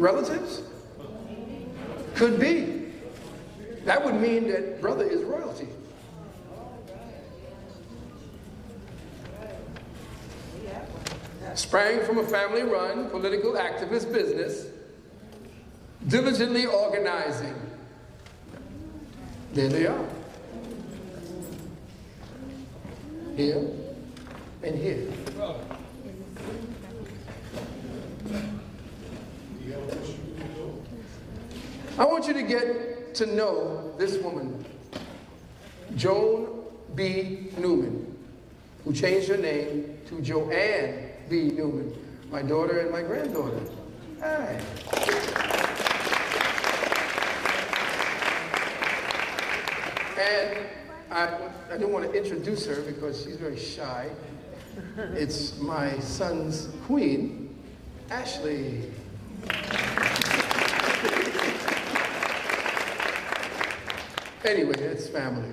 relatives? Could be. That would mean that brother is royalty. Sprang from a family-run political activist business, diligently organizing. There they are. Here and here. I want you to get to know this woman, Joan B. Newman, who changed her name to Joanne B. Newman, my daughter and my granddaughter. Hi. And I don't want to introduce her because she's very shy. It's my son's queen, Ashley. Anyway, that's family.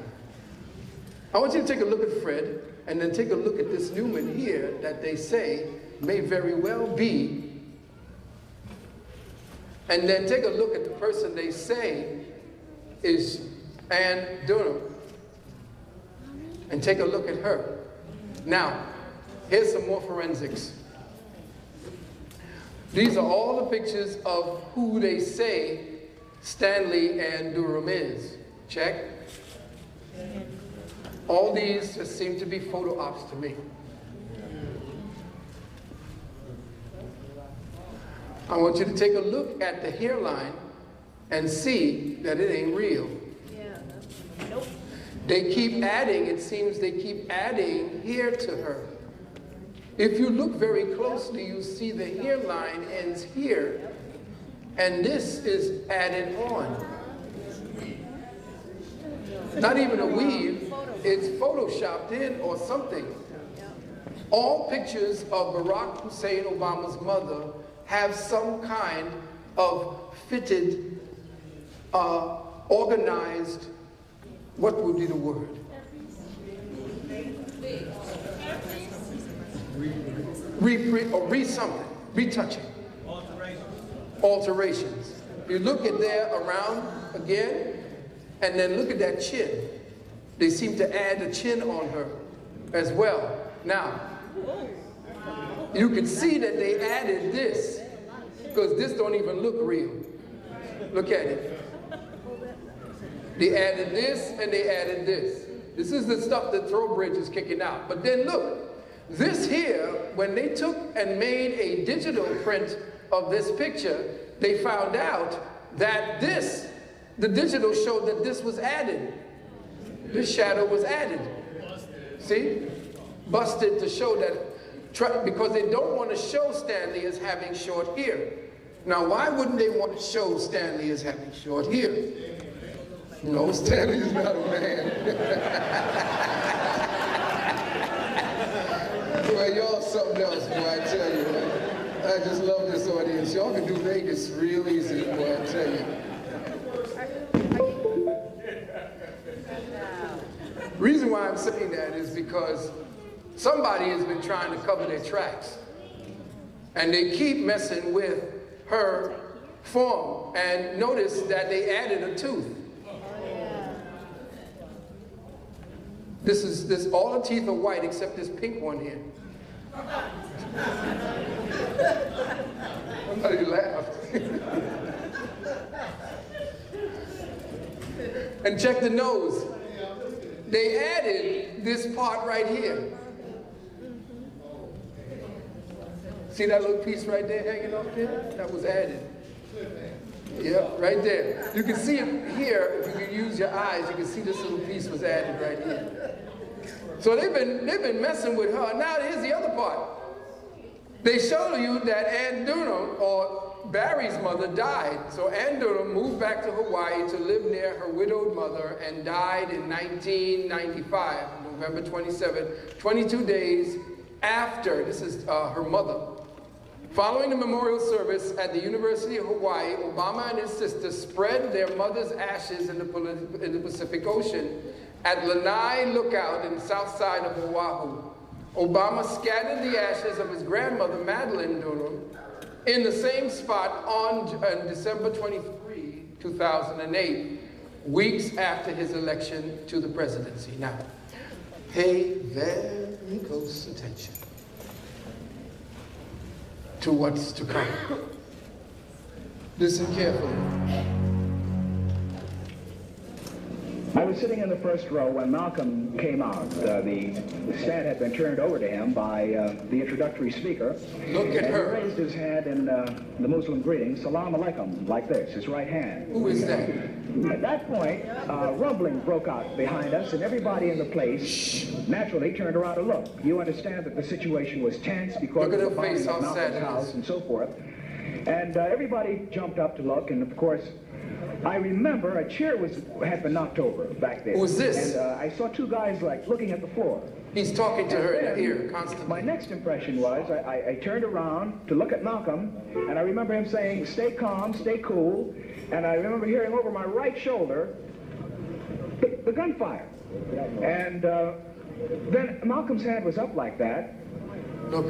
I want you to take a look at Fred, and then take a look at this Newman here that they say may very well be. And then take a look at the person they say is Ann Durham. And take a look at her. Now, here's some more forensics. These are all the pictures of who they say Stanley Ann Durham is. Check. All these just seem to be photo ops to me. I want you to take a look at the hairline and see that it ain't real. Yeah. Nope. They keep adding, it seems they keep adding hair to her. If you look very closely, you see the hairline ends here, and this is added on. Not even a weave, it's photoshopped in or something. All pictures of Barack Hussein Obama's mother have some kind of fitted, organized, what would be the word? Something, retouching. Alterations. You look at there around again, and then look at that chin. They seem to add a chin on her as well. Now, you can see that they added this, because this don't even look real. Look at it. They added this and they added this. This is the stuff that Throwbridge is kicking out. But then look, this here, when they took and made a digital print of this picture, they found out that this, the digital showed that this was added. This shadow was added. See? Busted to show that, because they don't want to show Stanley as having short hair. Now, why wouldn't they want to show Stanley as having short hair? No, Stanley is not a man. Well, y'all something else, boy, I tell you. I just love this audience. Y'all can do Vegas real easy, boy, I tell you. Reason why I'm saying that is because somebody has been trying to cover their tracks. And they keep messing with her form. And notice that they added a tooth. All the teeth are white except this pink one here. Somebody laughed. And check the nose. They added this part right here. See that little piece right there hanging off there? That was added. Yeah, right there. You can see it here. If you can use your eyes, you can see this little piece was added right here. So they've been messing with her. Now here's the other part. They show you that Ann Durham, or Barry's mother, died. So Ann Durham moved back to Hawaii to live near her widowed mother and died in 1995, November 27, 22 days after, this is her mother. Following the memorial service at the University of Hawaii, Obama and his sister spread their mother's ashes in the Pacific Ocean at Lanai Lookout in the south side of Oahu. Obama scattered the ashes of his grandmother, Madeline Durham, in the same spot on December 23, 2008, weeks after his election to the presidency. Now, pay very close attention to what's to come. Listen carefully. I was sitting in the first row when Malcolm came out. The stand had been turned over to him by the introductory speaker. Look at her. He raised his hand in the Muslim greeting, Salam Alaikum, like this, his right hand. Who is that? At that point, rumbling broke out behind us, and everybody in the place naturally turned around to look. You understand that the situation was tense because of the bombing of Malcolm's house and so forth. And everybody jumped up to look, and of course, I remember a chair had been knocked over back there. Who's this? And I saw two guys like looking at the floor. He's talking to her in her ear constantly. My next impression was I turned around to look at Malcolm, and I remember him saying, "Stay calm, stay cool." And I remember hearing over my right shoulder the gunfire. And then Malcolm's hand was up like that. Look,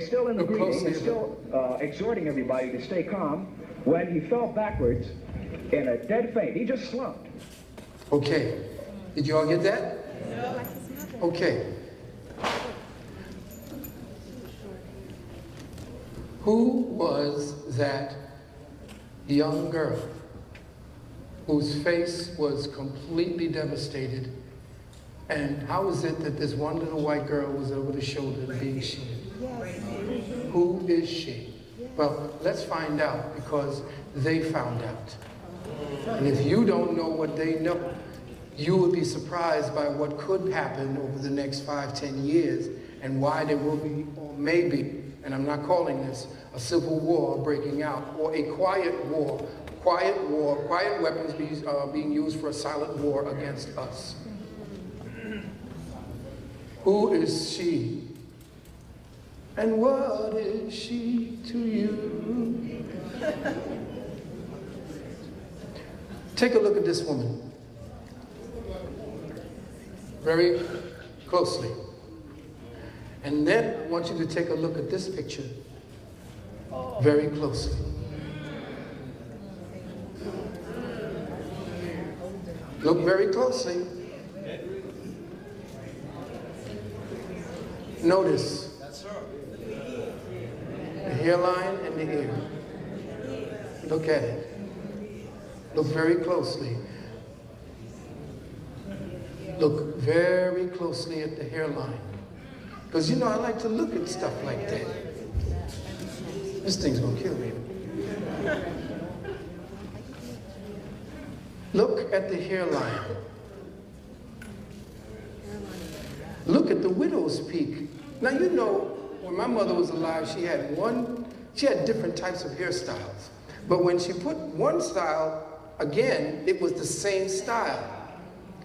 Still in the look greeting, closely and still exhorting everybody to stay calm, when he fell backwards in a dead faint. He just slumped. okay. Did you all get that? Okay. Who was that young girl whose face was completely devastated? And how is it that this one little white girl was over the shoulder being shielded? Who is she? Well, let's find out, because they found out. And if you don't know what they know, you will be surprised by what could happen over the next 5, 10 years, and why there will be, or may be, and I'm not calling this a civil war breaking out, or a quiet war, quiet weapons being used for a silent war against us. Who is she? And what is she to you? Take a look at this woman very closely. And then I want you to take a look at this picture very closely. Look very closely. Notice the hairline and the ear. Look at it. Look very closely. Look very closely at the hairline. Because you know I like to look at stuff like that. This thing's gonna kill me. Look at the hairline. Look at the widow's peak. Now you know, when my mother was alive, she had different types of hairstyles. But when she put one style, again, it was the same style.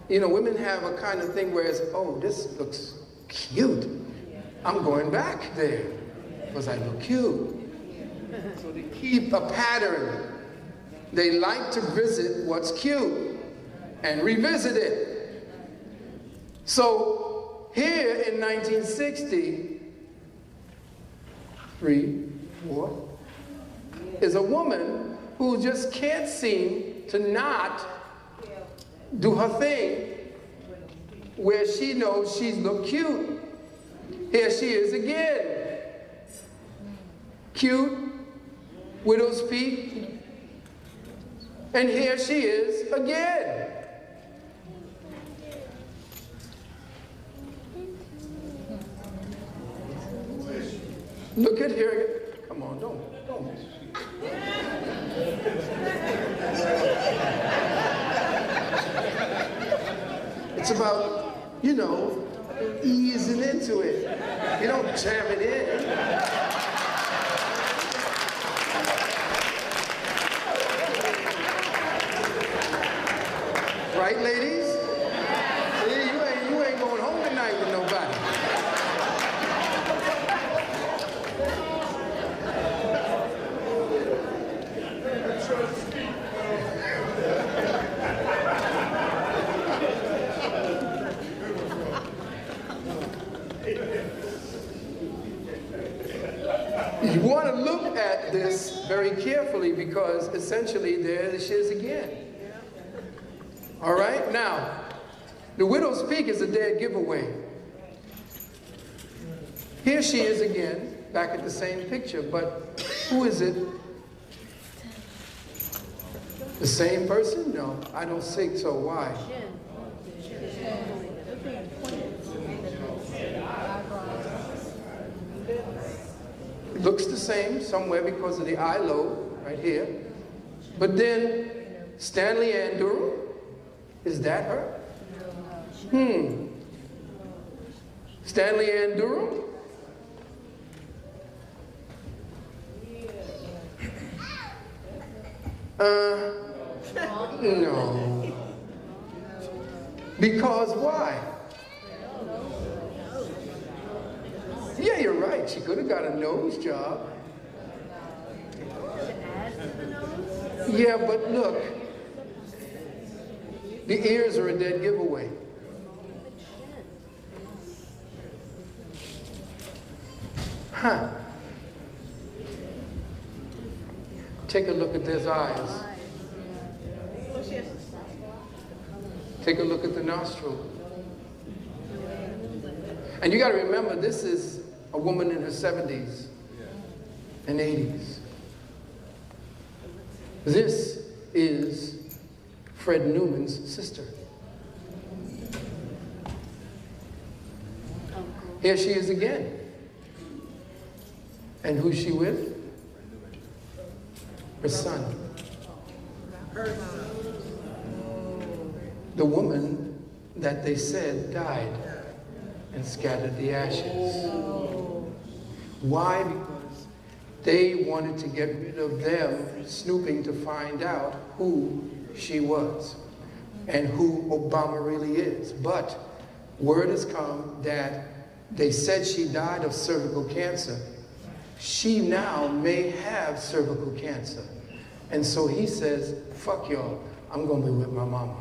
You know, women have a kind of thing where it's, oh, this looks cute. I'm going back there because I look cute. So they keep a pattern. They like to visit what's cute and revisit it. So here in 1960, 3, 4, is a woman who just can't seem to not do her thing where she knows she's look cute. Here she is again. Cute, widow's peak. And here she is again. Look at here. Come on, don't. It's about, you know, easing into it. You don't jam it in. Right, ladies? See, you ain't going home tonight with nobody. at this very carefully because essentially there she is again. All right? Now, the widow's peak is a dead giveaway. Here she is again, back at the same picture, but who is it? The same person? No, I don't think so. Why? It looks the same somewhere because of the eye lobe right here. But then Stanley Ann Durham, is that her? Stanley Ann Durham? No. Because why? Yeah, you're right. She could have got a nose job. Yeah, but look. The ears are a dead giveaway. Huh. Take a look at those eyes. Take a look at the nostril. And you got to remember, this is a woman in her 70s and 80s. This is Fred Newman's sister. Here she is again. And who's she with? Her son. The woman that they said died and scattered the ashes. Why? Because they wanted to get rid of them snooping to find out who she was and who Obama really is. But word has come that they said she died of cervical cancer. She now may have cervical cancer. And so he says, fuck y'all, I'm going to be with my mama.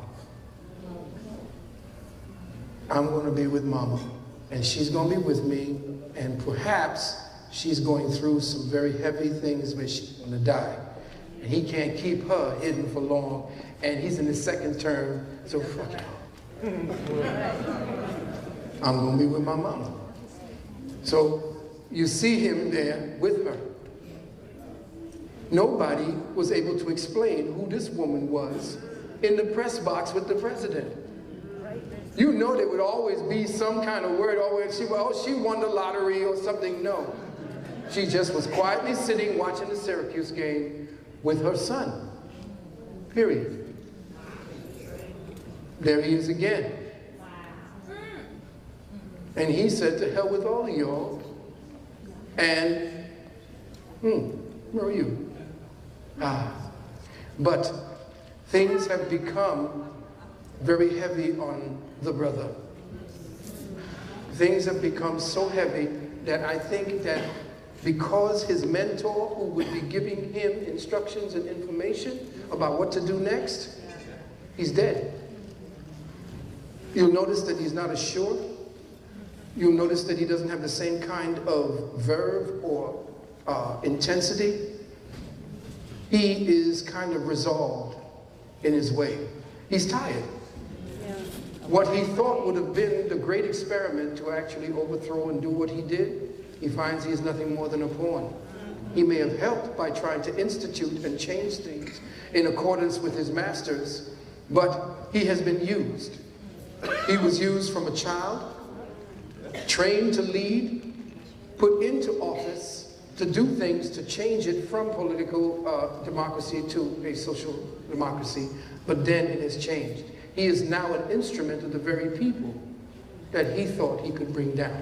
I'm going to be with mama. And she's going to be with me. And perhaps she's going through some very heavy things where she's going to die. And he can't keep her hidden for long. And he's in his second term, so fuck y'all. I'm going to be with my mama. So you see him there with her. Nobody was able to explain who this woman was in the press box with the president. You know there would always be some kind of word, always, she won the lottery or something. No. She just was quietly sitting watching the Syracuse game with her son. Period. There he is again. And he said, to hell with all of y'all. And, where are you? But things have become very heavy on the brother. Things have become so heavy that I think that because his mentor, who would be giving him instructions and information about what to do next, he's dead. You'll notice that he's not assured. You'll notice that he doesn't have the same kind of verve or intensity. He is kind of resolved in his way. He's tired. What he thought would have been the great experiment to actually overthrow and do what he did, he finds he is nothing more than a pawn. He may have helped by trying to institute and change things in accordance with his masters, but he has been used. He was used from a child, trained to lead, put into office, to do things to change it from political democracy to a social democracy, but then it has changed. He is now an instrument of the very people that he thought he could bring down.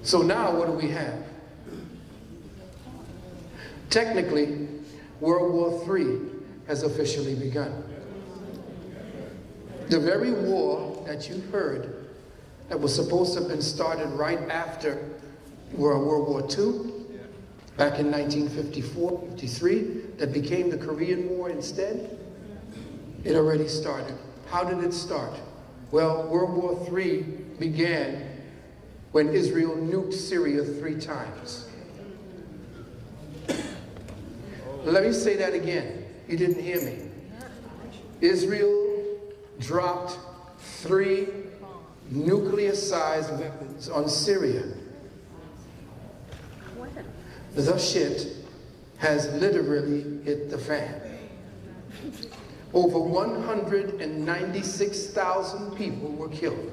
So now what do we have? Technically, World War III has officially begun. The very war that you heard that was supposed to have been started right after World War II, back in 1954, 53, that became the Korean War instead, it already started. How did it start? Well, World War III began when Israel nuked Syria 3 times. Let me say that again. You didn't hear me. Israel dropped 3 nuclear-sized weapons on Syria. The shit has literally hit the fan. Over 196,000 people were killed.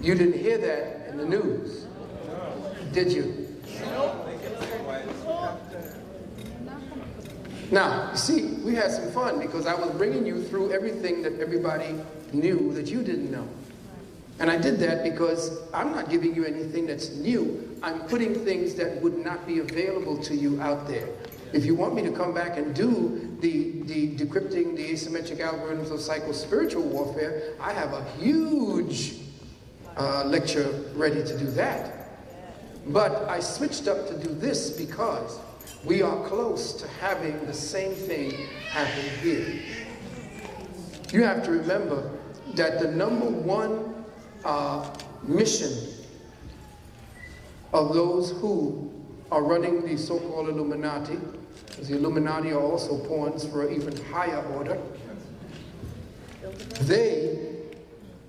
You didn't hear that in the news, did you? Now, you see, we had some fun because I was bringing you through everything that everybody knew that you didn't know. And I did that because I'm not giving you anything that's new. I'm putting things that would not be available to you out there. If you want me to come back and do the decrypting the asymmetric algorithms of psycho-spiritual warfare, I have a huge lecture ready to do that. But I switched up to do this because we are close to having the same thing happen here. You have to remember that the #1 mission of those who are running the so-called Illuminati, because the Illuminati are also pawns for an even higher order, they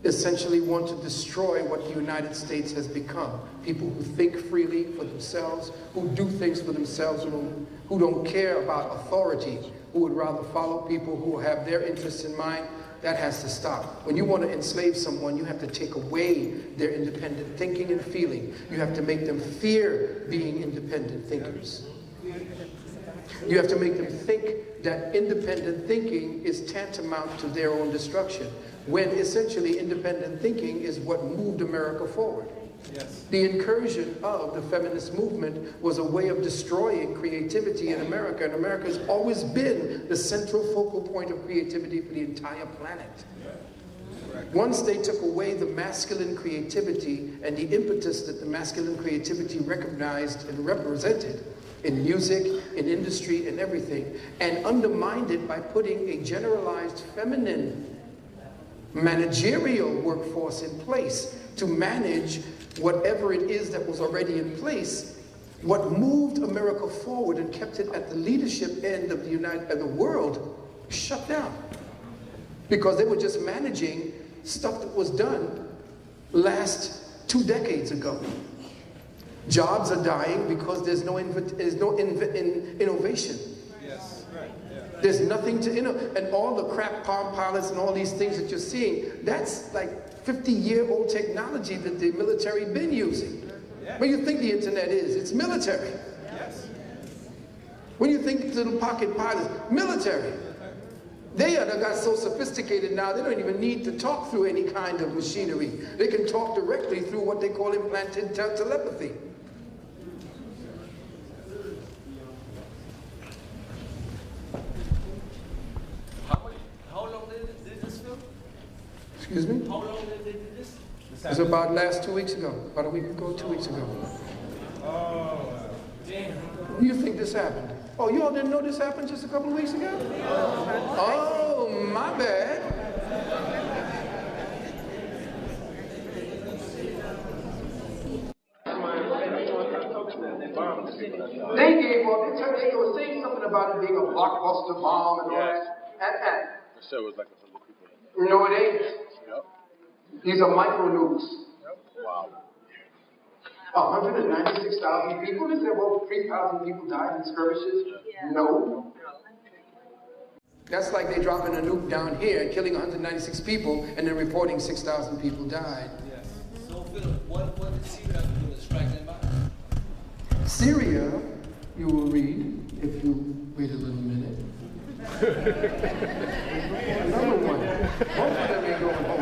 essentially want to destroy what the United States has become. People who think freely for themselves, who do things for themselves, who don't care about authority, who would rather follow people who have their interests in mind. That has to stop. When you want to enslave someone, you have to take away their independent thinking and feeling. You have to make them fear being independent thinkers. You have to make them think that independent thinking is tantamount to their own destruction, when essentially independent thinking is what moved America forward. Yes. The incursion of the feminist movement was a way of destroying creativity in America, and America has always been the central focal point of creativity for the entire planet. Once they took away the masculine creativity and the impetus that the masculine creativity recognized and represented in music, in industry, and everything, and undermined it by putting a generalized feminine managerial workforce in place to manage whatever it is that was already in place, what moved America forward and kept it at the leadership end of the world shut down. Because they were just managing stuff that was done last 2 decades ago. Jobs are dying because there's no innovation. Yes, right. Yeah. There's nothing to innovate. And all the crap Palm Pilots and all these things that you're seeing, that's like 50-year-old technology that the military been using. Yeah. What do you think the internet is? It's military. Yes. When you think little pocket pilots, military. They got so sophisticated now, they don't even need to talk through any kind of machinery. They can talk directly through what they call implanted telepathy. How long did this film? Excuse me? How long did they do this? It was about last 2 weeks ago. About a week ago, 2 weeks ago. Oh, damn. When do you think this happened? Oh, you all didn't know this happened just a couple of weeks ago? Oh, my bad. They were saying something about it being a blockbuster bomb and all that. So it was like a hundred people. No, it ain't. Yep. These are micro nukes. Yep. Wow. 196,000 people? They said, well, 3,000 people died in skirmishes? Yeah. No. That's like they dropping a nuke down here and killing 196 people and then reporting 6,000 people died. Yes. So, Philip, what did Syria have to do to strike them back? Syria, you will read, if you wait a little minute. Another one. Both of them ain't going home.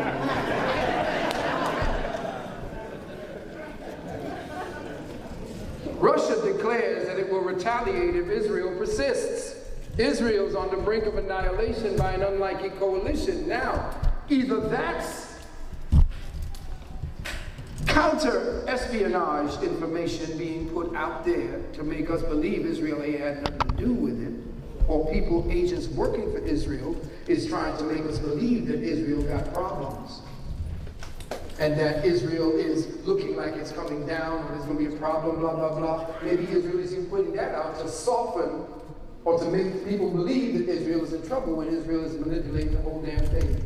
Russia declares that it will retaliate if Israel persists. Israel's on the brink of annihilation by an unlikely coalition. Now, either that's counter-espionage information being put out there to make us believe Israel ain't had nothing to do with it, or people, agents working for Israel, is trying to make us believe that Israel got problems. and that Israel is looking like it's coming down, or there's going to be a problem, blah, blah, blah. Maybe Israel is even putting that out to soften or to make people believe that Israel is in trouble when Israel is manipulating the whole damn thing.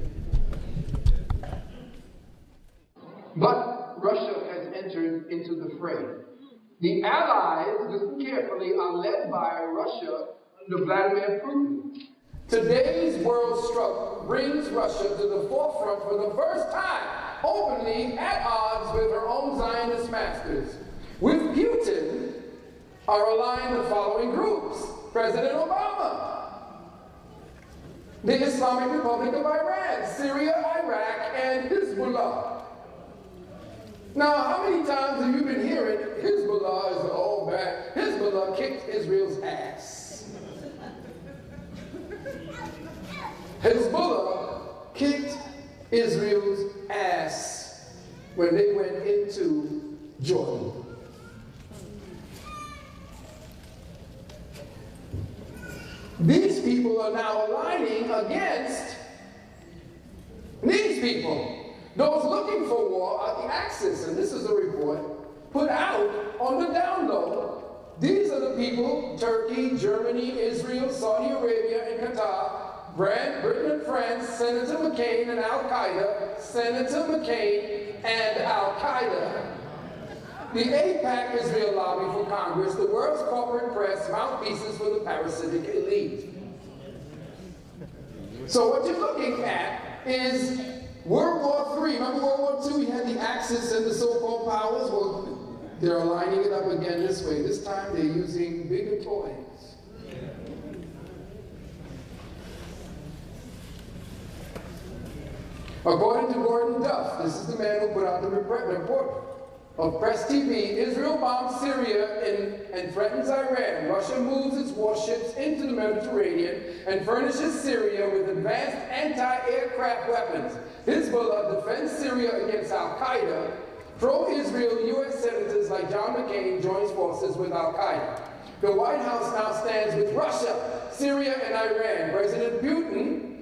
But Russia has entered into the fray. The Allies, listen carefully, are led by Russia under Vladimir Putin. Today's world struggle brings Russia to the forefront for the first time, openly at odds with her own Zionist masters. With Putin are aligned the following groups: President Obama, the Islamic Republic of Iran, Syria, Iraq, and Hezbollah. Now, how many times have you been hearing Hezbollah is all bad? Hezbollah kicked Israel's ass. Hezbollah kicked Israel's ass when they went into Jordan. These people are now aligning against these people. Those looking for war are the Axis, and this is a report put out on the down low. These are the people: Turkey, Germany, Israel, Saudi Arabia, and Qatar, Britain and France, Senator McCain and Al-Qaeda, Senator McCain and Al-Qaeda, the AIPAC Israel lobby for Congress, the world's corporate press, mouthpieces for the parasitic elite. So what you're looking at is World War III. Remember World War II? We had the Axis and the so-called powers. Well, they're lining it up again this way. This time they're using bigger toys. According to Gordon Duff, this is the man who put out the report of Press TV, Israel bombs Syria and threatens Iran. Russia moves its warships into the Mediterranean and furnishes Syria with advanced anti-aircraft weapons. Hezbollah defends Syria against Al-Qaeda. Pro-Israel U.S. senators like John McCain joins forces with Al-Qaeda. The White House now stands with Russia, Syria, and Iran. President Putin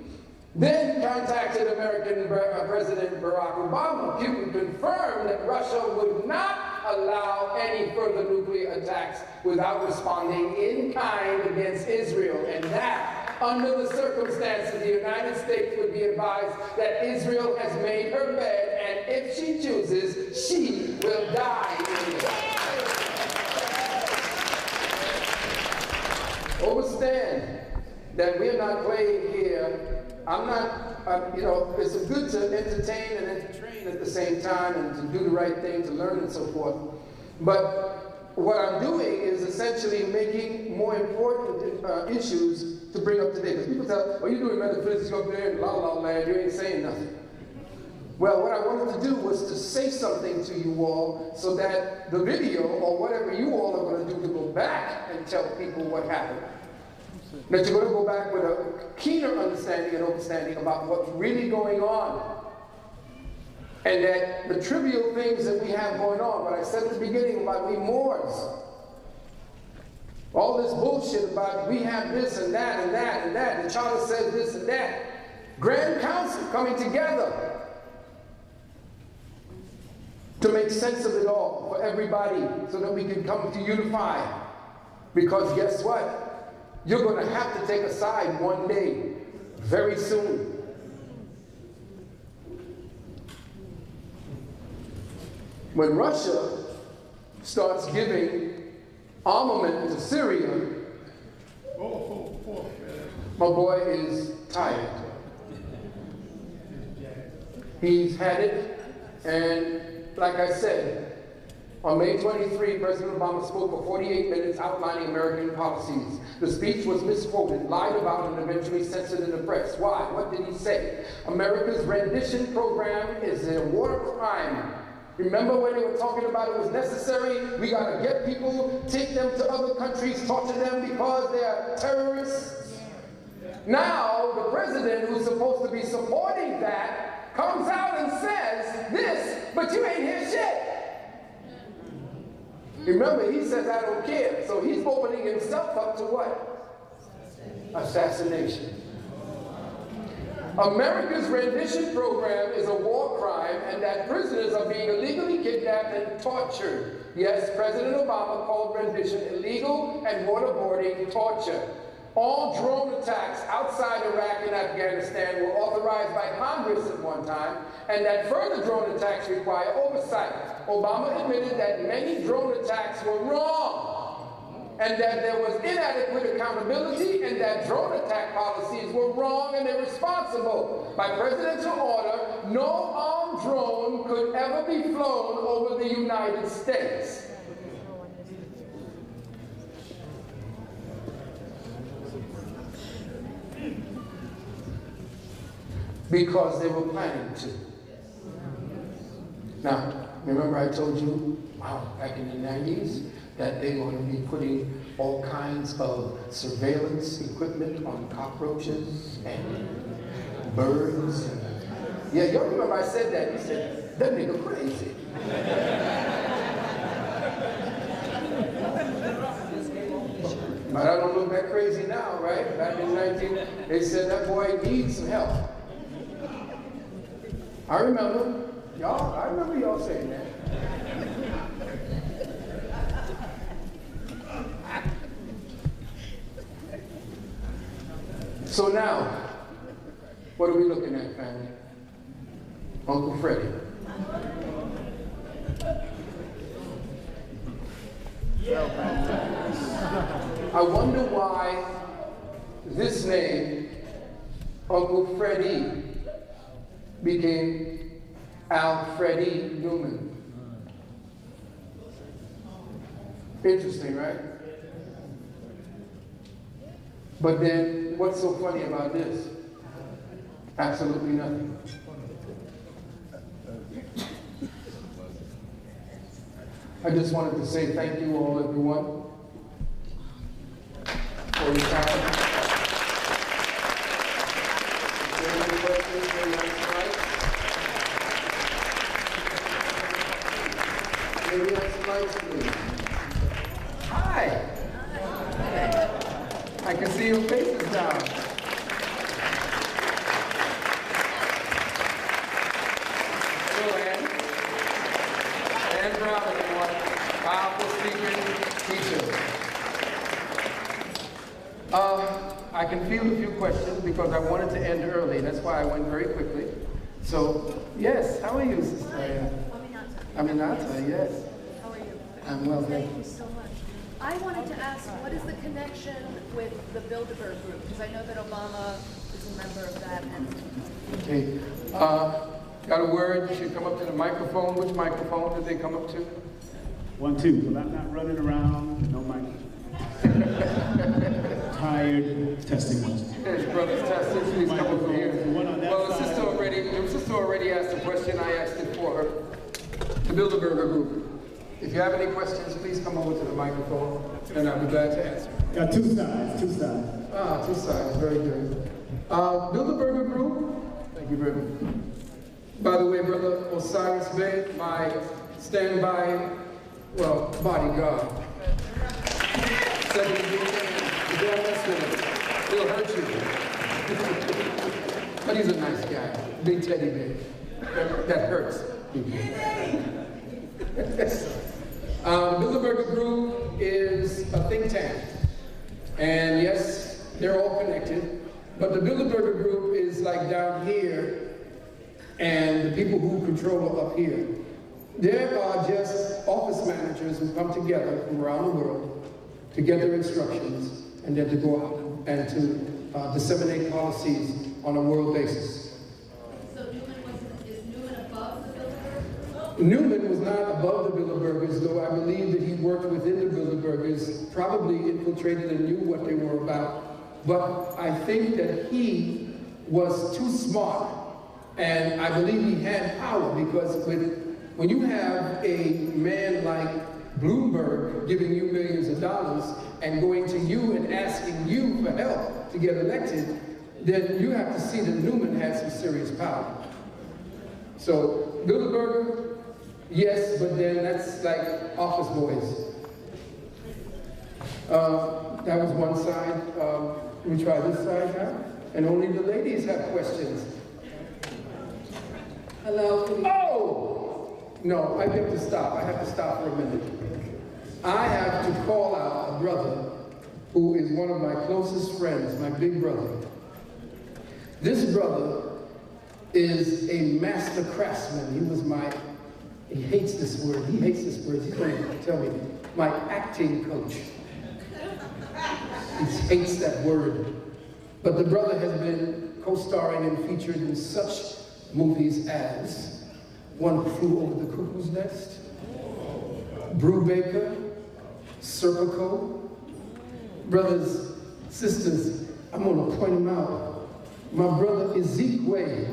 then contacted American President Barack Obama. Putin confirmed that Russia would not allow any further nuclear attacks without responding in kind against Israel. And that, under the circumstances, the United States would be advised that Israel has made her bed, and if she chooses, she will die in it. Understand that we're not playing here. I'm not, it's good to entertain and entertain at the same time and to do the right thing, to learn and so forth. But what I'm doing is essentially making more important issues to bring up today. Because people tell, oh, you're doing metaphysics up there in la la land, you ain't saying nothing. Well, what I wanted to do was to say something to you all so that the video or whatever you all are going to do to go back and tell people what happened. That you're going to go back with a keener understanding and understanding about what's really going on. And that the trivial things that we have going on, what I said at the beginning about we Moors, all this bullshit about we have this and that and that and that, the charter says this and that. Grand Council coming together to make sense of it all for everybody so that we can come to unify. Because guess what? You're going to have to take a side one day, very soon. When Russia starts giving armament to Syria, my boy is tired. He's had it, and like I said, on May 23, President Obama spoke for 48 minutes outlining American policies. The speech was misquoted, lied about, and eventually censored in the press. Why? What did he say? America's rendition program is a war crime. Remember when they were talking about it was necessary? We got to get people, take them to other countries, torture them because they are terrorists. Now, the president, who's supposed to be supporting that, comes out and says this, but you ain't hear shit. Remember, he says, I don't care. So he's opening himself up to what? Assassination. America's rendition program is a war crime and that prisoners are being illegally kidnapped and tortured. Yes, President Obama called rendition illegal and waterboarding torture. All drone attacks outside Iraq and Afghanistan were authorized by Congress at one time, and that further drone attacks require oversight. Obama admitted that many drone attacks were wrong, and that there was inadequate accountability, and that drone attack policies were wrong and irresponsible. By presidential order, no armed drone could ever be flown over the United States. Because they were planning to. Now, remember I told you, back in the 90s, that they're going to be putting all kinds of surveillance equipment on cockroaches and birds. Yeah, y'all remember I said that. You said, that nigga crazy. But I don't look that crazy now, right? Back in 19, they said that boy needs some help. I remember y'all saying that. So now, what are we looking at, family? Uncle Freddie. I wonder why this name, Uncle Freddie, became Alfredi Newman. Interesting, right? But then, what's so funny about this? Absolutely nothing. I just wanted to say thank you all, everyone, for your time. Hi. I can see your faces now. Hello, Ann. Ann Brown, everyone. Powerful speaker, teacher. I can feel a few questions because I wanted to end early. That's why I went very quickly. So, yes, how are you, Sister Ann? Aminata, yes. How are you? I'm well, thank Thank you so much. I wanted to ask, what is the connection with the Bilderberg Group? Because I know that Obama is a member of that. Okay. Got a word? You should come up to the microphone. Which microphone did they come up to? 1, 2. Well, I'm not running around. No mic. Tired. Testing 1. Yes, brothers, testing. Please come over here. Well, the sister already asked a question. I asked it for her. The Bilderberger Group. If you have any questions, please come over to the microphone, and I'll be glad to answer. Got 2 sides. 2 sides. Ah, 2 sides. Very good. Bilderberger Group. Thank you very much. By the way, Brother Osiris Bey, my standby, bodyguard. 70 years you don't mess with him. He'll hurt you. But he's a nice guy. Big teddy bear. That hurts people. The Bilderberger Group is a think tank. And yes, they're all connected. But the Bilderberger Group is like down here, and the people who control are up here. There are just office managers who come together from around the world to get their instructions and then to go out and to disseminate policies on a world basis. So is Newman above the Bilderbergers? Newman was not above the Bilderbergers, though I believe that he worked within the Bilderbergers, probably infiltrated and knew what they were about. But I think that he was too smart, and I believe he had power, because when you have a man like Bloomberg giving you millions of dollars and going to you and asking you for help to get elected, then you have to see that Newman had some serious power. So Bilderberger, yes, but then that's like office boys. That was one side. Let me try this side now. And only the ladies have questions. Hello. Oh! No, I have to stop. I have to stop for a minute. I have to call out a brother who is one of my closest friends, my big brother. This brother is a master craftsman. He hates this word. He hates this word. He's going to tell me, my acting coach. He hates that word. But the brother has been co-starring and featured in such movies as One Flew Over the Cuckoo's Nest, Brubaker, Serpico. Brothers, sisters, I'm going to point him out. My brother Ezekiel,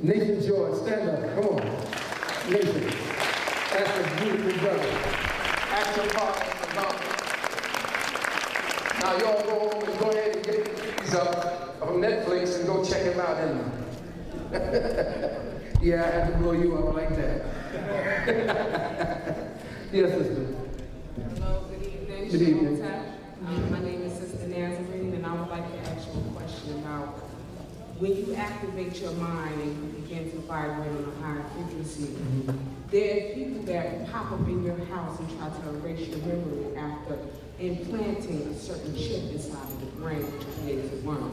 Nathan George, stand up, come on. Nathan, that's a beautiful brother. Action part about. Now y'all go home and go ahead and get these up on Netflix and go check him out in Yeah, I had to blow you up like that. Yes, sister. Hello, good evening. Good evening. My name is Sister Nazarene, and I would like to ask you a question about when you activate your mind and you begin to vibrate on a higher frequency, there are people that pop up in your house and try to erase your memory after implanting a certain chip inside of the brain which creates a worm.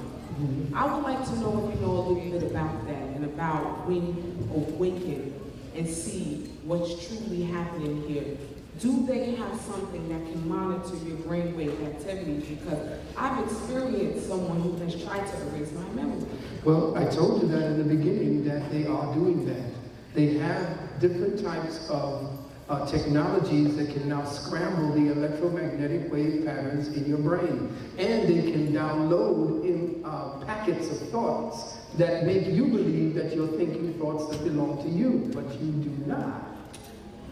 I would like to know if you know a little bit about that and about when you awaken and see what's truly happening here. Do they have something that can monitor your brainwave activities? Because I've experienced someone who has tried to erase my memory. Well, I told you that in the beginning that they are doing that. They have different types of technologies that can now scramble the electromagnetic wave patterns in your brain. And they can download in packets of thoughts that make you believe that you're thinking thoughts that belong to you, but you do not.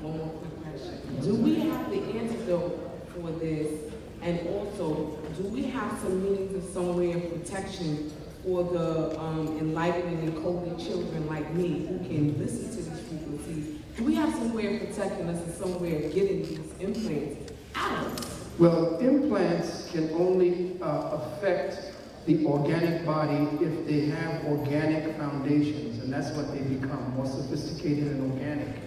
One more quick question. Do we have the antidote for this? And also, do we have some means of some way of protection for the enlightened and coded children like me who can listen to these frequencies? Do we have some way of protecting us and some way of getting these implants out of us? Well, implants can only affect the organic body if they have organic foundations, and that's what they become, more sophisticated and organic.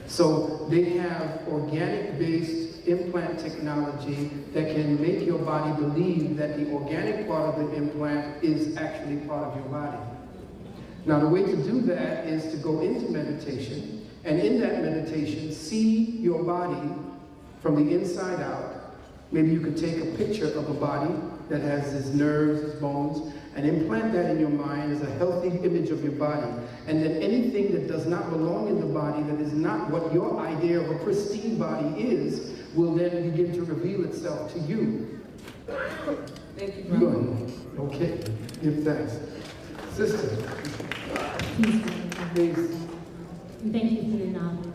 So they have organic-based implant technology that can make your body believe that the organic part of the implant is actually part of your body. Now, the way to do that is to go into meditation, and in that meditation, see your body from the inside out. Maybe you could take a picture of a body that has its nerves, its bones, and implant that in your mind as a healthy image of your body. And then anything that does not belong in the body, that is not what your idea of a pristine body is, will then begin to reveal itself to you. Thank you, brother. Good. Okay. Give thanks. Sister. Please. Thank you for your knowledge.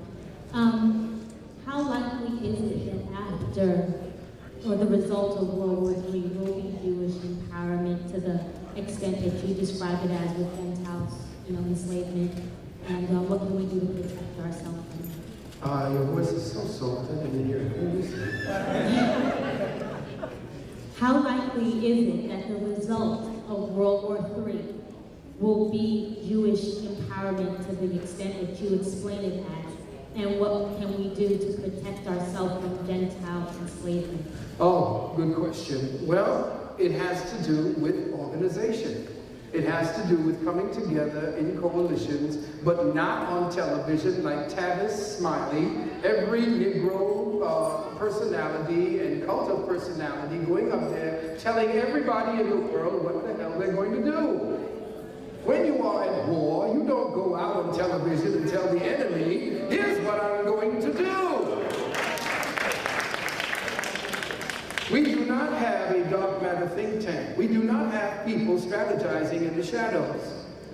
How likely is it that after, or the result of World War III, will be Jewish empowerment to the extent that you describe it as with Gentiles, enslavement, and what can we do to protect ourselves from that? Your voice is so soft, I didn't hear it. How likely is it that the result of World War III will be Jewish empowerment to the extent that you explain it as? And what can we do to protect ourselves from Gentile enslavement? Oh, good question. Well, it has to do with organization. It has to do with coming together in coalitions, but not on television like Tavis Smiley, every Negro personality and cult of personality going up there telling everybody in the world what the hell they're going to do. When you are at war, you don't go out on television and tell the enemy, here's what I'm going to do. We do not have a dark matter think tank. We do not have people strategizing in the shadows.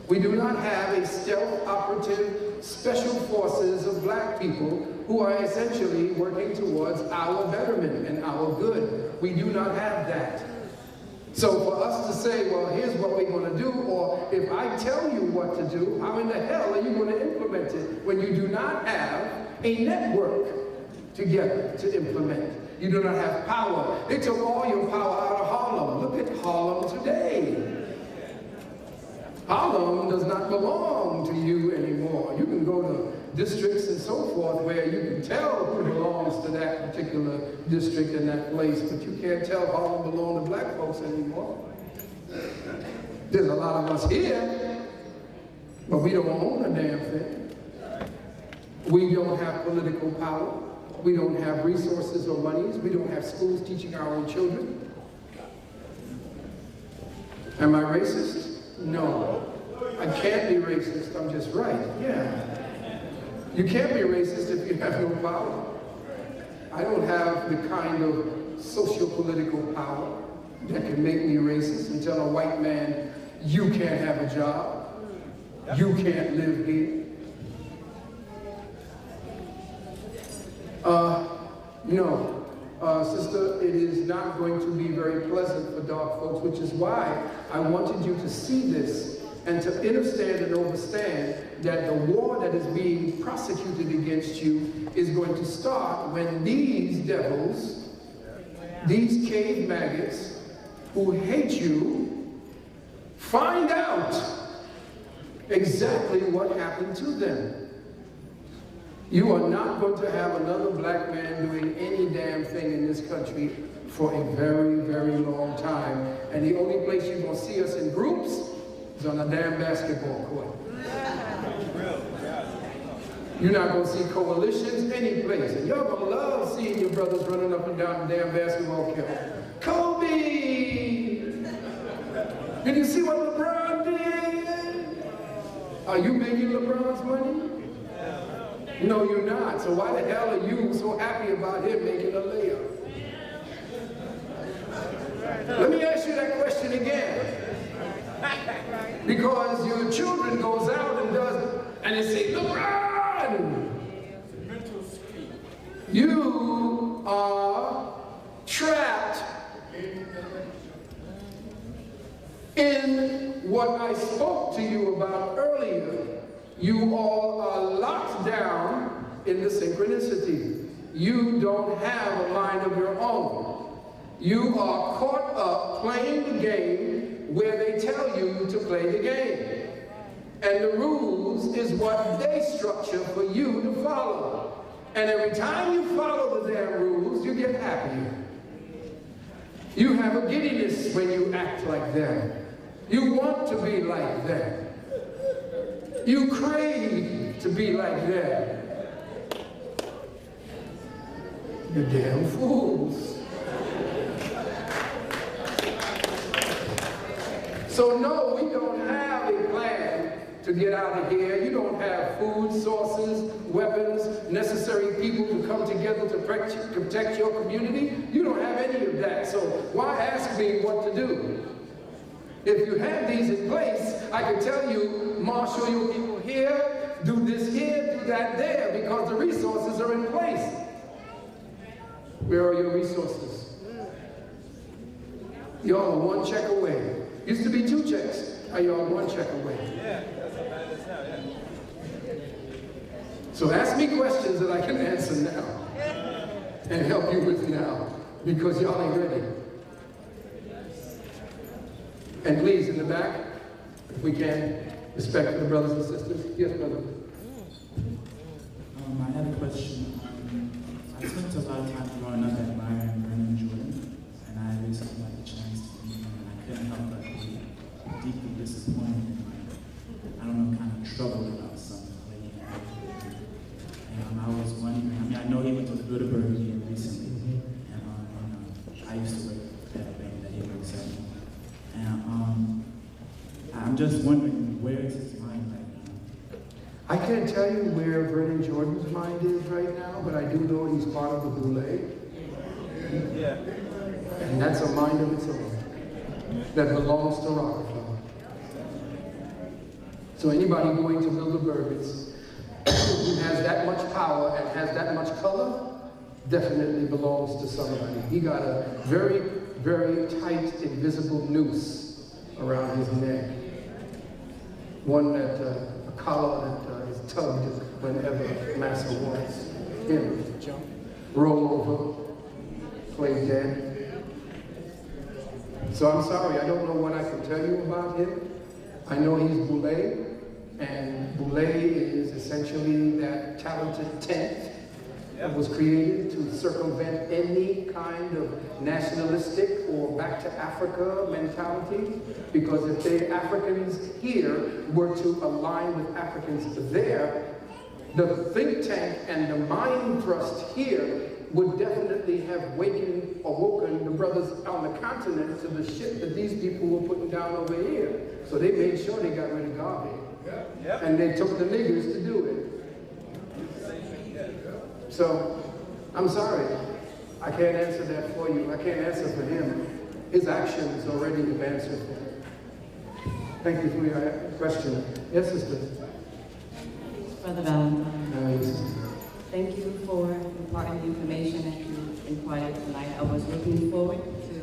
We do not have a stealth operative special forces of black people who are essentially working towards our betterment and our good. We do not have that. So for us to say, well, here's what we're going to do, or if I tell you what to do, how in the hell are you going to implement it when you do not have a network together to implement? You do not have power. They took all your power out of Harlem. Look at Harlem today. Harlem does not belong to you anymore. You can go to districts and so forth where you can tell who belongs to that particular district and that place, but you can't tell Harlem belongs to black folks anymore. There's a lot of us here, but we don't own a damn thing. We don't have political power. We don't have resources or monies. We don't have schools teaching our own children. Am I racist? No. I can't be racist. I'm just right. Yeah. You can't be racist if you have no power. I don't have the kind of socio-political power that can make me racist and tell a white man, you can't have a job. You can't live here. No. Sister, it is not going to be very pleasant for dark folks, which is why I wanted you to see this and to understand and understand that the war that is being prosecuted against you is going to start when these devils, these cave maggots who hate you, find out exactly what happened to them. You are not going to have another black man doing any damn thing in this country for a very, very long time. And the only place you're going to see us in groups is on a damn basketball court. You're not going to see coalitions any place. And y'all going to love seeing your brothers running up and down the damn basketball court. Kobe! Did you see what LeBron did? Are you making LeBron's money? No, you're not. So why the hell are you so happy about him making a layup? Let me ask you that question again. Because your children goes out and does, and they say, LeBron! You are trapped in what I spoke to you about earlier. You all are locked down in the synchronicity. You don't have a mind of your own. You are caught up playing the game where they tell you to play the game. And the rules is what they structure for you to follow. And every time you follow the damn rules, you get happier. You have a giddiness when you act like them. You want to be like them. You crave to be like them. You damn fools. So no, we don't have a plan to get out of here. You don't have food sources, weapons, necessary people to come together to protect your community. You don't have any of that. So why ask me what to do? If you have these in place, I can tell you, marshal your people here, do this here, do that there, because the resources are in place. Where are your resources? Y'all are one check away. Used to be 2 checks. Are y'all 1 check away? Yeah, that's how bad it is now, yeah. So ask me questions that I can answer now and help you with now, because y'all ain't ready. And please, in the back, if we can, respect for the brothers and sisters. Yes, brother. I had a question. I spent a lot of time growing up admiring Vernon Jordan, and I recently had a chance to meet him, and I couldn't help but be deeply disappointed and, I don't know, kind of troubled about something the way he acted. And I was wondering, I know he went to the Bilderberg here recently, and I used to work at a bank that he works at. And I'm just wondering, where is his mind right now? I can't tell you where Vernon Jordan's mind is right now, but I do know he's part of the Boule. Yeah. And that's a mind of its own that belongs to Rockefeller. So anybody going to Bilderberg's who has that much power and has that much color definitely belongs to somebody. He got a very, very tight, invisible noose around his neck. One that, a collar that is tugged whenever Massa wants him to jump, roll over, play dead. So I'm sorry, I don't know what I can tell you about him, I know he's Boule, and Boule is essentially that talented tent that was created to circumvent any kind of nationalistic or back to Africa mentality. Because if the Africans here were to align with Africans there, the think tank and the mind thrust here would definitely have awoken the brothers on the continent to the shit that these people were putting down over here. So they made sure they got rid of Garvey. And they took the niggers to do it. So, I'm sorry. I can't answer that for you. I can't answer for him. His actions already have answered for him. Thank you for your question. Yes, sister? Brother Valentine. Thank you for imparting the information that you imparted tonight. I was looking forward to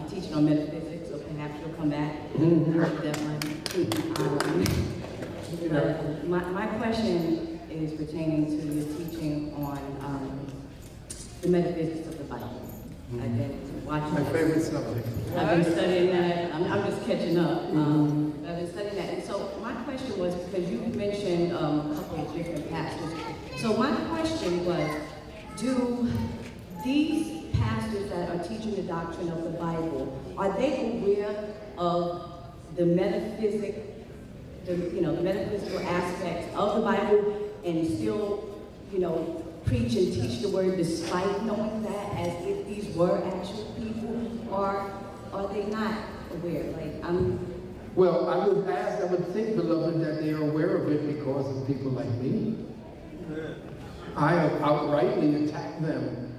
teaching on metaphysics, so perhaps you'll come back and that one. My question is pertaining to your teaching on the metaphysics of the Bible. I've been watching my favorite subject. I've been studying that. I'm just catching up. I've been studying that. And so my question was, because you mentioned a couple of different pastors. So my question was, do these pastors that are teaching the doctrine of the Bible, are they aware of the metaphysical aspects of the Bible and still, preach and teach the word despite knowing that, as if these were actual people, or are they not aware? Well, I would think, beloved, that they are aware of it because of people like me. I have outrightly attacked them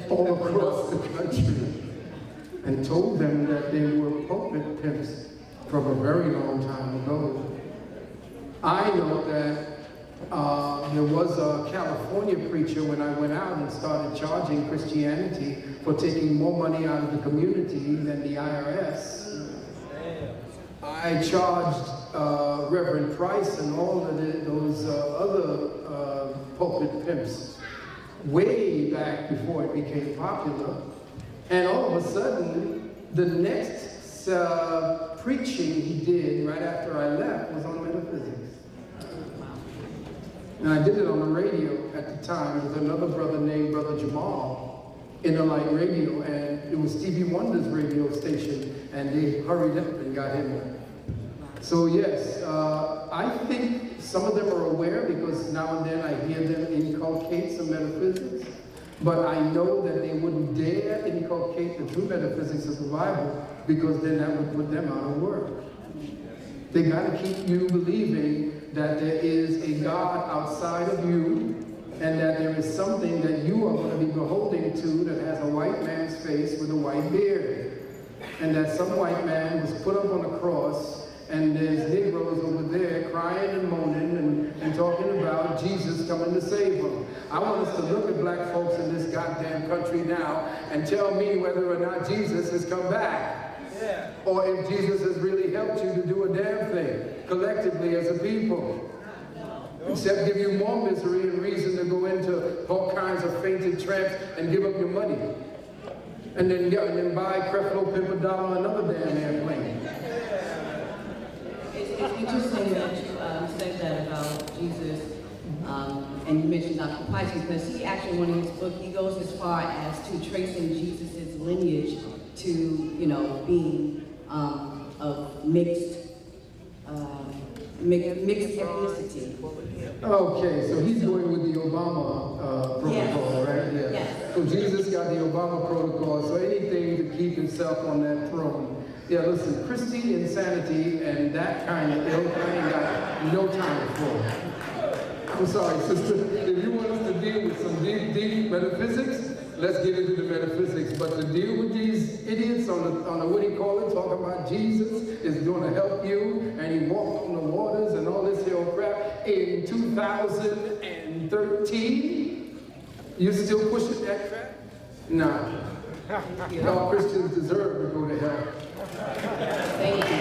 all across the country and told them that they were pulpit pimps from a very long time ago. I know that there was a California preacher when I went out and started charging Christianity for taking more money out of the community than the IRS. I charged Reverend Price and all of those other pulpit pimps way back before it became popular. And all of a sudden, the next preaching he did right after I left was on metaphysics. And I did it on the radio at the time. There was another brother named Brother Jamal in the Light Radio, and it was Stevie Wonder's radio station, and they hurried up and got him there. So yes, I think some of them are aware because now and then I hear them inculcate some metaphysics, but I know that they wouldn't dare inculcate the true metaphysics of the Bible because then that would put them out of work. They got to keep you believing that there is a God outside of you and that there is something that you are going to be beholding to that has a white man's face with a white beard. And that some white man was put up on a cross and there's Negroes over there crying and moaning and talking about Jesus coming to save them. I want us to look at black folks in this goddamn country now and tell me whether or not Jesus has come back. Yeah. Or if Jesus has really helped you to do a damn thing, collectively as a people. Except give you more misery and reason to go into all kinds of fainted tramps and give up your money. And then buy Creflo Pimpernel another damn airplane. It's interesting that you said that about Jesus, and you mentioned Dr. Price, because he actually, in his book, he goes as far as to tracing Jesus' lineage to, being of mixed ethnicity. Okay, so he's going with the Obama protocol, right? Yeah. Yes. So Jesus got the Obama protocol, so anything to keep himself on that throne. Yeah, listen, Christian insanity and that kind of ilk, I ain't got no time for. I'm sorry, sister. If you want us to deal with some deep metaphysics, let's get into the metaphysics. But to deal with these idiots on the what do you call it, talking about Jesus is going to help you, and he walked on the waters and all this here crap in 2013, you still pushing that crap? No. All Christians deserve to go to hell. Thank you.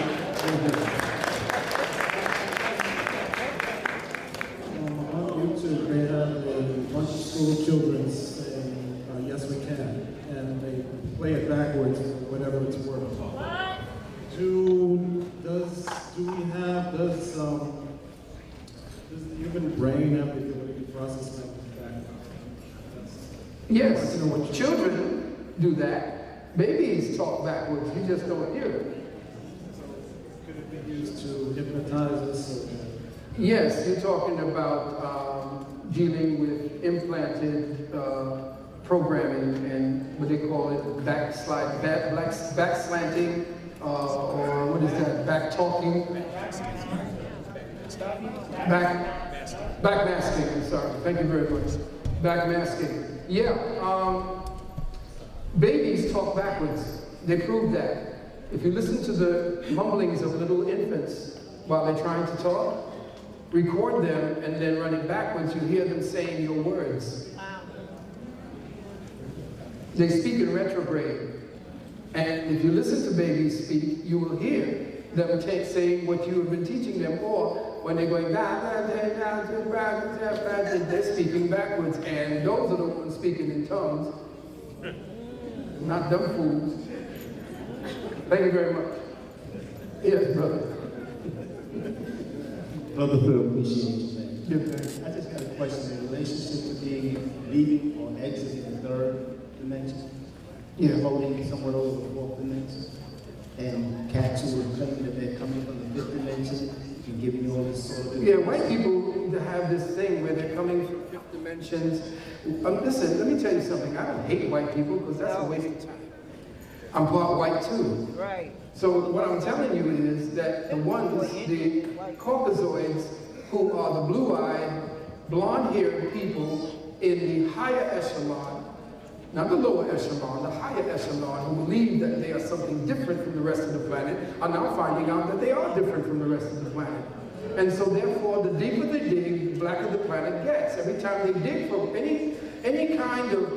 On YouTube, they have a bunch of school children saying, yes we can, and they play it backwards, whatever it's worth. Do brain after you process like that? Yes, children do that. Babies talk backwards, you just don't hear it. Could it be used to hypnotize us? Or... Yes, you're talking about dealing with implanted programming and what they call it, backslanting, or what is that, back talking? Backmasking, I'm sorry, thank you very much. Backmasking. Yeah, babies talk backwards. They prove that. If you listen to the mumblings of little infants while they're trying to talk, record them and then run it backwards, you hear them saying your words. Wow. They speak in retrograde. And if you listen to babies speak, you will hear them saying what you have been teaching them, or when they're going, they're speaking backwards, and those are the ones speaking in tongues, not dumb fools. Thank you very much. Yes, brother. Brother Phil, appreciate you, man. Yeah, I just got a question in relationship to being leaving or exiting the third dimension, floating somewhere over the fourth dimension, and cats who are claiming that they're coming from the fifth dimension and giving you all this sort of... Yeah, white people have this thing where they're coming from fifth dimensions. Listen, let me tell you something. I don't hate white people because that's a waste of time. I'm part white too. Right. So what I'm telling you is that the ones, the Caucasoids, who are the blue-eyed, blonde-haired people in the higher echelon, not the lower echelon, the higher echelon, who believe that they are something different from the rest of the planet, are now finding out that they are different from the rest of the planet. And so therefore, the deeper they dig, the blacker the planet gets. Every time they dig for any kind of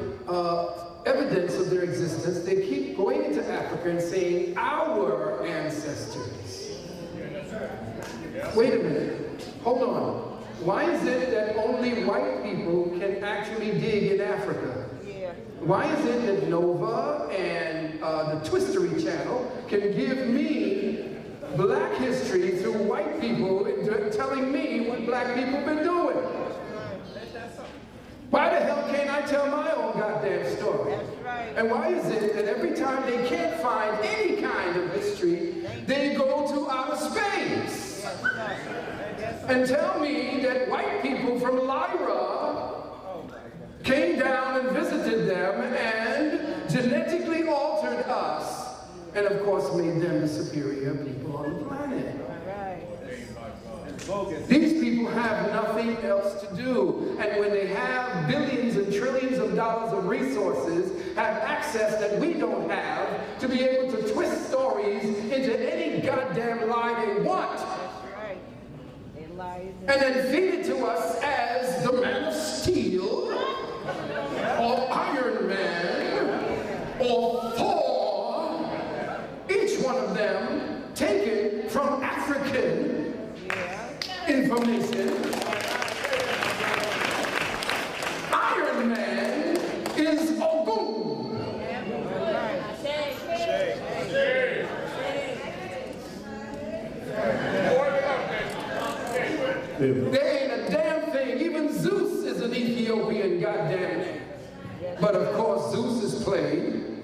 evidence of their existence, they keep going into Africa and saying, our ancestors. Wait a minute, hold on. Why is it that only white people can actually dig in Africa? Why is it that Nova and the Twistery Channel can give me black history through white people and telling me what black people have been doing? Why the hell can't I tell my own goddamn story? And why is it that every time they can't find any kind of history, they go to outer space and tell me that white people from Lyra came down and visited them and genetically altered us, and of course made them the superior people on the planet. These people have nothing else to do, and when they have billions and trillions of dollars of resources, have access that we don't have, to be able to twist stories into any goddamn lie they want. And then feed it to us as the Man of Steel, or Iron Man, or Thor, each one of them taken from African information. Iron Man is Ogun. There ain't a damn thing. Even Zeus is an Ethiopian, goddamn it. But of course, Zeus is played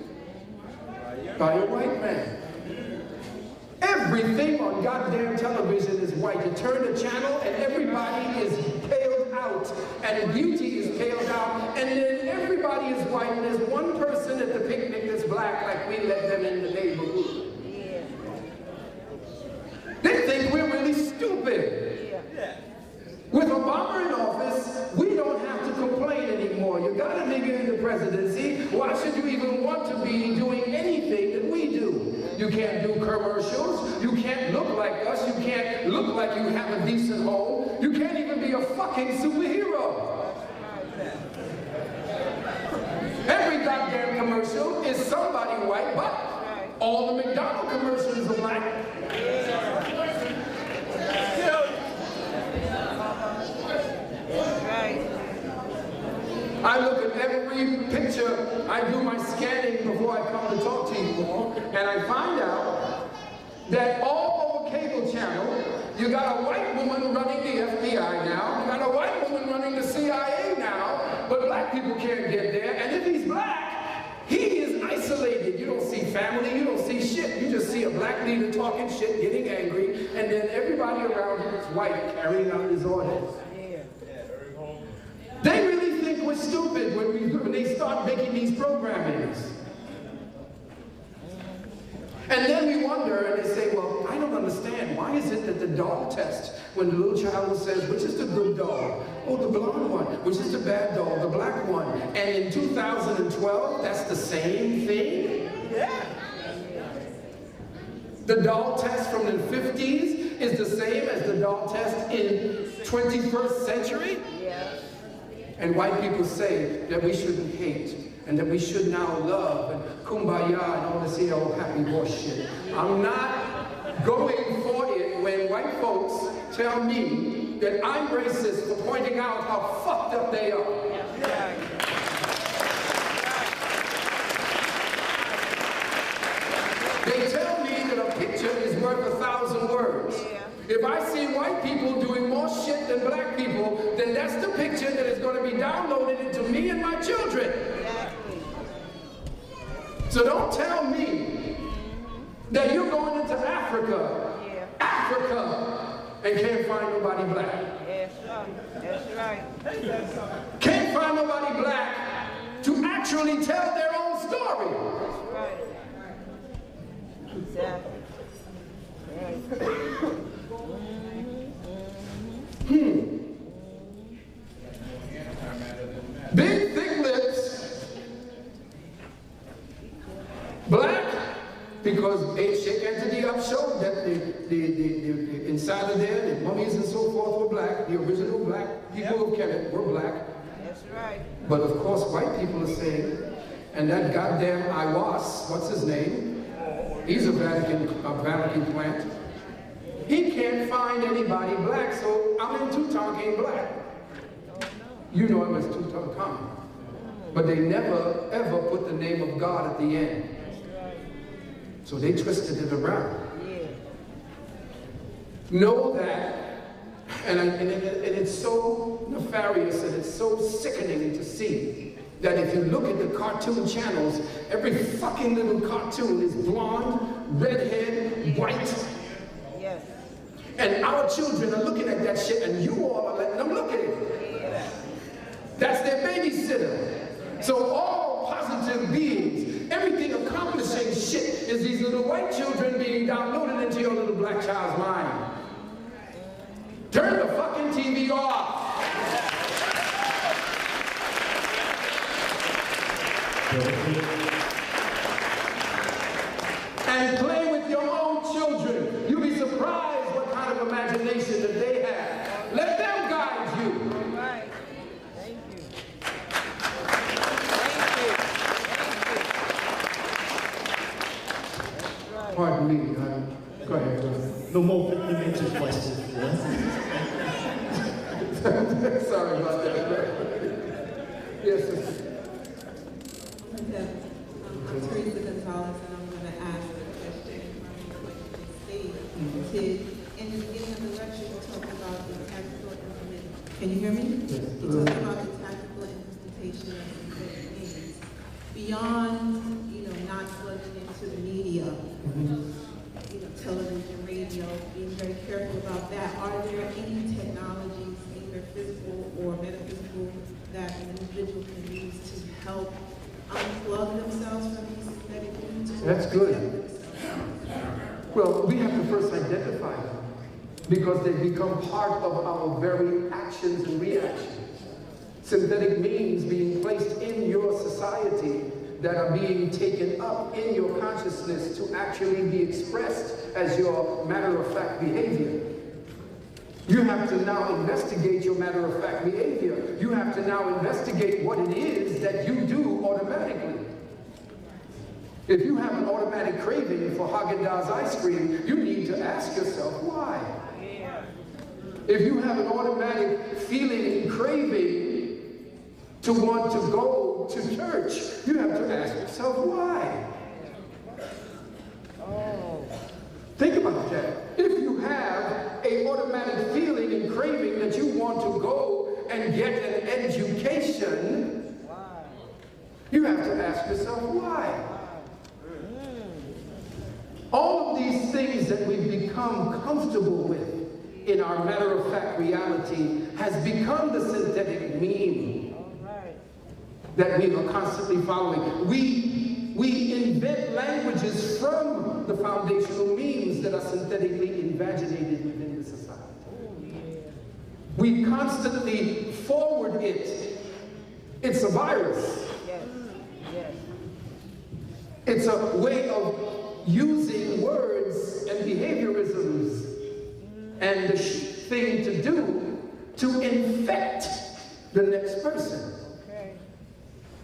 by a white man. Everything on goddamn television is white. You turn the channel and everybody is paled out, and beauty is paled out, and then everybody is white, and there's one person at the picnic that's black, like we let them in the neighborhood. They think we're really stupid. With Obama in office, we don't have to complain anymore. You got a nigga in the presidency, why should you even want to be doing anything that we do? You can't do commercials, you can't look like us, you can't look like you have a decent home, you can't even be a fucking superhero. Every goddamn commercial is somebody white, but all the McDonald's commercials are black. I look at every picture, I do my scanning before I come to talk to you all, and I find out that all over cable channel, you got a white woman running the FBI now, you got a white running the CIA now, but black people can't get there. And if he's black, he is isolated. You don't see family, you don't see shit. You just see a black leader talking shit, getting angry, and then everybody around him is white, carrying out his orders. They really think we're stupid when they start making these programmings. And then we wonder, and they say, well, I don't understand. Why is it that the dog test, when the little child says, which is the good dog? Oh, the blonde one. Which is the bad dog? The black one. And in 2012, that's the same thing? Yeah. The dog test from the 50s is the same as the dog test in 21st century? Yeah. And white people say that we shouldn't hate, and that we should now love, and kumbaya, and all this here old happy horse shit. I'm not going for it when white folks tell me that I'm racist for pointing out how fucked up they are. Yeah. They tell me that a picture is worth 1,000 words. If I see white people doing more shit than black people, then that's the picture that is going to be downloaded into me and my children. Exactly. So don't tell me that you're going into Africa, and can't find nobody black. Yes, sir. That's right. Can't find nobody black to actually tell their own story. That's right. Exactly. Right. Big thick lips. Black, because ancient entity I've showed that the inside of there, the mummies and so forth were black. The original black people of Kemet were black. That's right. But of course, white people are saying, and that goddamn Iwas, what's his name? He's a Vatican plant. He can't find anybody black, so I'm in Tutankhamun black. You know him as Tutankhamun. But they never, ever put the name of God at the end. So they twisted it around. Know that, and it's so nefarious and it's so sickening to see that if you look at the cartoon channels, every fucking little cartoon is blonde, redhead, white. Yes. And our children are looking at that shit, and you all are letting them look at it. Yes. That's their babysitter. So all positive beings, everything accomplishing shit is these little white children being downloaded into your little black child's mind. Turn the fucking TV off. And play with your own children. You'll be surprised what kind of imagination that they have. Let them guide you. All right. Thank you. Thank you. Pardon me, go ahead. No more dimension questions. Sorry about that. Yes, sir. I'm Teresa Gonzalez, and I'm going to ask a question from what you stated. In the beginning of the lecture, you talked about the tactical implementation. Can you hear me? Yes. You talked about the tactical implementation of synthetic means. Beyond, not plugging into the media, television, radio, being very careful about that. Are there any technologies, either physical or metaphysical, that an individual can use to help unplug themselves from these synthetic means? That's good. Well, we have to first identify them because they become part of our very actions and reactions. Synthetic means being placed in your society that are being taken up in your consciousness to actually be expressed as your matter-of-fact behavior. You have to now investigate your matter-of-fact behavior. You have to now investigate what it is that you do automatically. If you have an automatic craving for Haagen-Dazs ice cream, you need to ask yourself why. If you have an automatic feeling and craving to want to go to church, you have to ask yourself why. Think about that. If you have an automatic feeling and craving that you want to go and and get an education, you have to ask yourself why. All of these things that we've become comfortable with in our matter-of-fact reality has become the synthetic meme that we are constantly following. We invent languages from the foundational memes that are synthetically invaginated within the society. We constantly forward it. It's a virus. It's a way of using words and behaviorisms and the thing to do to infect the next person.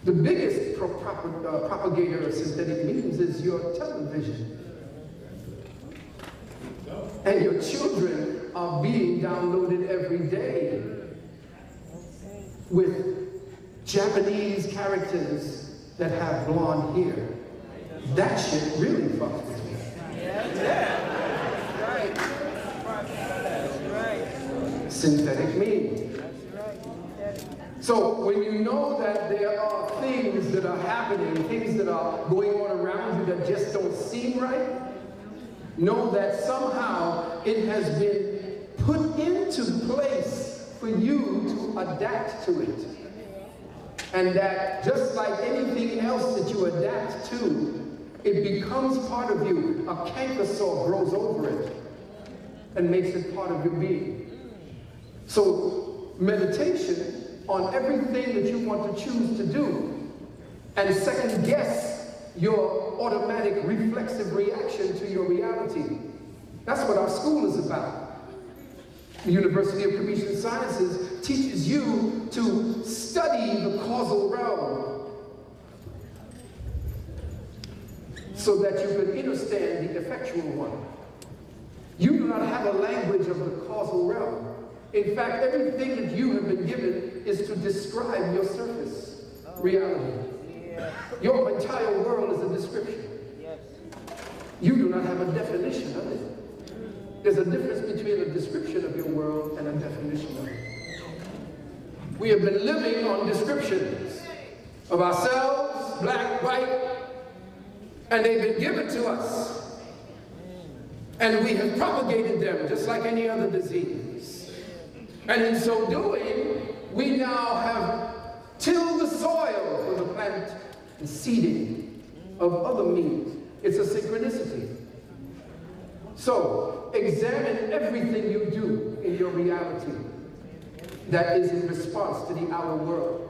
The biggest propagator of synthetic memes is your television. And your children are being downloaded every day with Japanese characters that have blonde hair. That shit really fucks with me. Synthetic meme. So when you know that there are things that are happening, things that are going on around you that just don't seem right, know that somehow it has been put into place for you to adapt to it. And that just like anything else that you adapt to, it becomes part of you. A canker sore grows over it and makes it part of your being. So meditation on everything that you want to choose to do and second guess your automatic reflexive reaction to your reality. That's what our school is about. The University of Computer Sciences teaches you to study the causal realm so that you can understand the effectual one. You do not have a language of the causal realm. In fact, everything that you have been given is to describe your surface reality. Your entire world is a description. You do not have a definition of it. There's a difference between a description of your world and a definition of it. We have been living on descriptions of ourselves, black, white, and they've been given to us. And we have propagated them just like any other disease. And in so doing, we now have tilled the soil for the plant and seeding of other means. It's a synchronicity. So, examine everything you do in your reality that is in response to the outer world.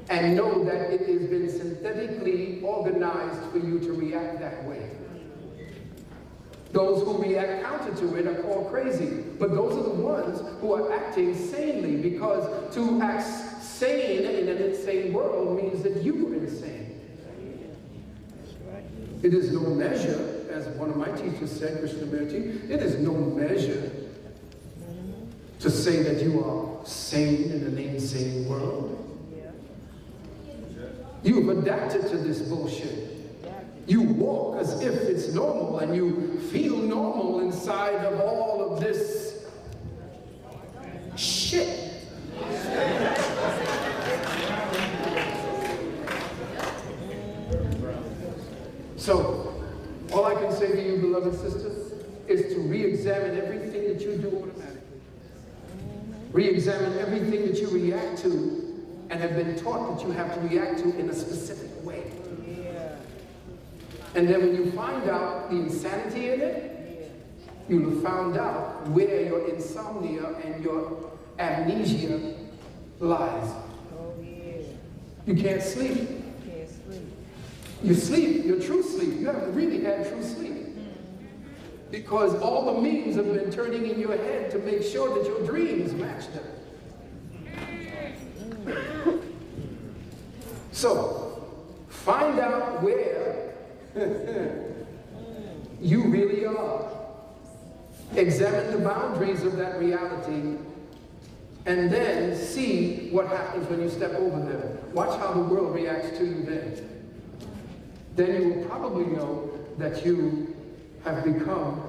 And know that it has been synthetically organized for you to react that way. Those who react counter to it are called crazy. But those are the ones who are acting sanely, because to act sane in an insane world means that you are insane. It is no measure, as one of my teachers said, Krishnamurti, it is no measure to say that you are sane in an insane world. You've adapted to this bullshit. You walk as if it's normal, and you feel normal inside of all of this shit. So, all I can say to you, beloved sisters, is to re-examine everything that you do automatically. Re-examine everything that you react to and have been taught that you have to react to in a specific way. And then when you find out the insanity in it, you'll have found out where your insomnia and your amnesia lies. You can't sleep. You sleep, your true sleep. You haven't really had true sleep. Because all the memes have been turning in your head to make sure that your dreams match them. So, find out where you really are. Examine the boundaries of that reality, and then see what happens when you step over them. Watch how the world reacts to you then. Then you will probably know that you have become